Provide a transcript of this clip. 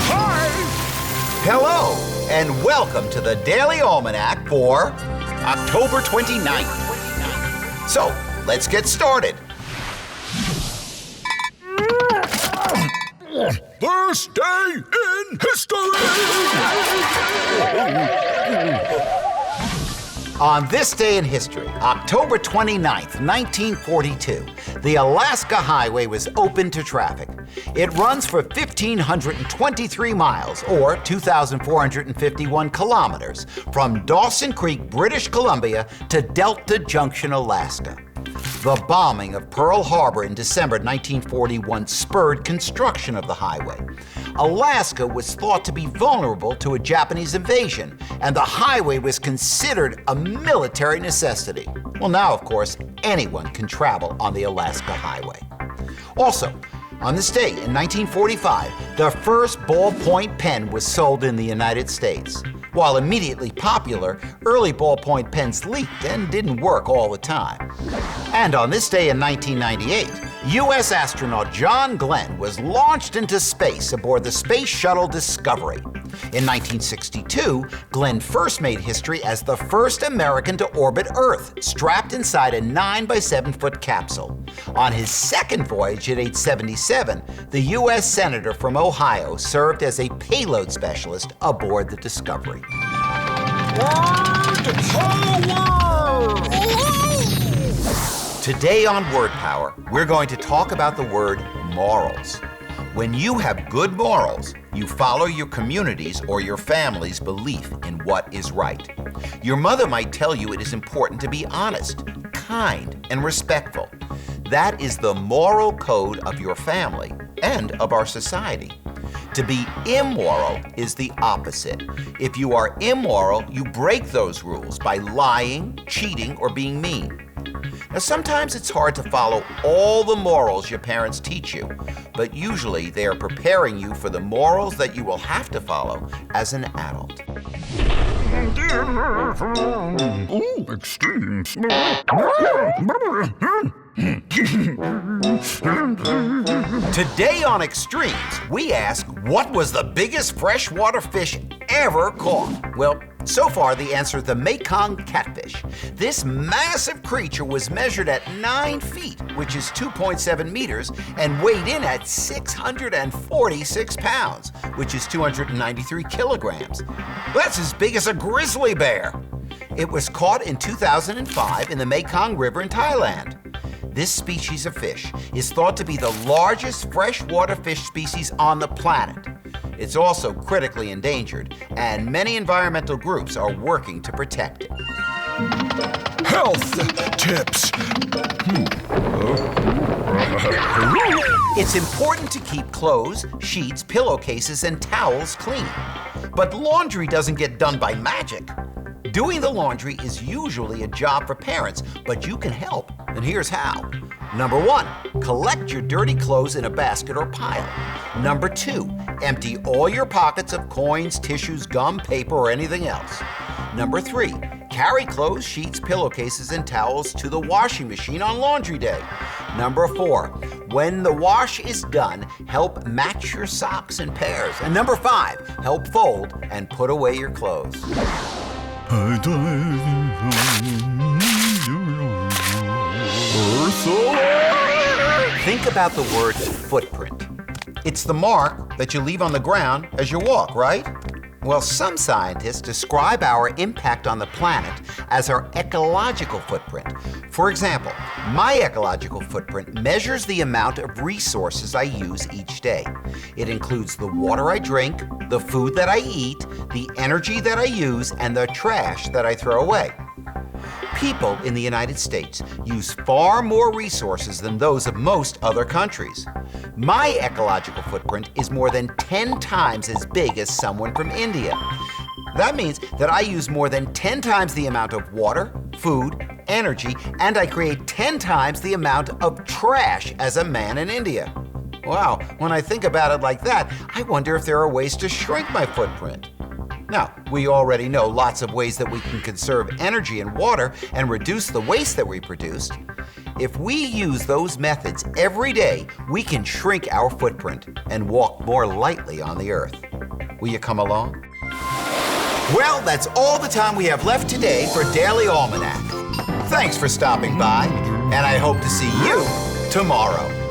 Hi! Hello, and welcome to the Daily Almanac for October 29th. So, let's get started. This day in history! On this day in history, October 29th, 1942, the Alaska Highway was opened to traffic. It runs for 1,523 miles, or 2,451 kilometers, from Dawson Creek, British Columbia, to Delta Junction, Alaska. The bombing of Pearl Harbor in December 1941 spurred construction of the highway. Alaska was thought to be vulnerable to a Japanese invasion, and the highway was considered a military necessity. Well, now, of course, anyone can travel on the Alaska Highway. Also, on this day in 1945, the first ballpoint pen was sold in the United States. While immediately popular, early ballpoint pens leaked and didn't work all the time. And on this day in 1998, U.S. astronaut John Glenn was launched into space aboard the Space Shuttle Discovery. In 1962, Glenn first made history as the first American to orbit Earth, strapped inside a 9-by-7-foot capsule. On his second voyage at age 77, the U.S. Senator from Ohio served as a payload specialist aboard the Discovery. Today on Word Power, we're going to talk about the word morals. When you have good morals, you follow your community's or your family's belief in what is right. Your mother might tell you it is important to be honest, kind, and respectful. That is the moral code of your family and of our society. To be immoral is the opposite. If you are immoral, you break those rules by lying, cheating, or being mean. Now, sometimes it's hard to follow all the morals your parents teach you, but usually they are preparing you for the morals that you will have to follow as an adult. Ooh, extremes. Today on Extremes, we ask, what was the biggest freshwater fish ever caught? Well, so far the answer is the Mekong catfish. This massive creature was measured at 9 feet, which is 2.7 meters, and weighed in at 646 pounds, which is 293 kilograms. That's as big as a grizzly bear. It was caught in 2005 in the Mekong River in Thailand. This species of fish is thought to be the largest freshwater fish species on the planet. It's also critically endangered, and many environmental groups are working to protect it. Health tips. It's important to keep clothes, sheets, pillowcases, and towels clean. But laundry doesn't get done by magic. Doing the laundry is usually a job for parents, but you can help, and here's how. Number 1, collect your dirty clothes in a basket or pile. Number 2, empty all your pockets of coins, tissues, gum, paper, or anything else. Number 3, carry clothes, sheets, pillowcases, and towels to the washing machine on laundry day. Number 4, when the wash is done, help match your socks in pairs. And number 5, help fold and put away your clothes. Think about the word footprint. It's the mark that you leave on the ground as you walk, right? Well, some scientists describe our impact on the planet as our ecological footprint. For example, my ecological footprint measures the amount of resources I use each day. It includes the water I drink, the food that I eat, the energy that I use, and the trash that I throw away. People in the United States use far more resources than those of most other countries. My ecological footprint is more than 10 times as big as someone from India. That means that I use more than 10 times the amount of water, food, energy, and I create 10 times the amount of trash as a man in India. Wow, when I think about it like that, I wonder if there are ways to shrink my footprint. Now, we already know lots of ways that we can conserve energy and water and reduce the waste that we produced. If we use those methods every day, we can shrink our footprint and walk more lightly on the Earth. Will you come along? Well, that's all the time we have left today for Daily Almanac. Thanks for stopping by, and I hope to see you tomorrow.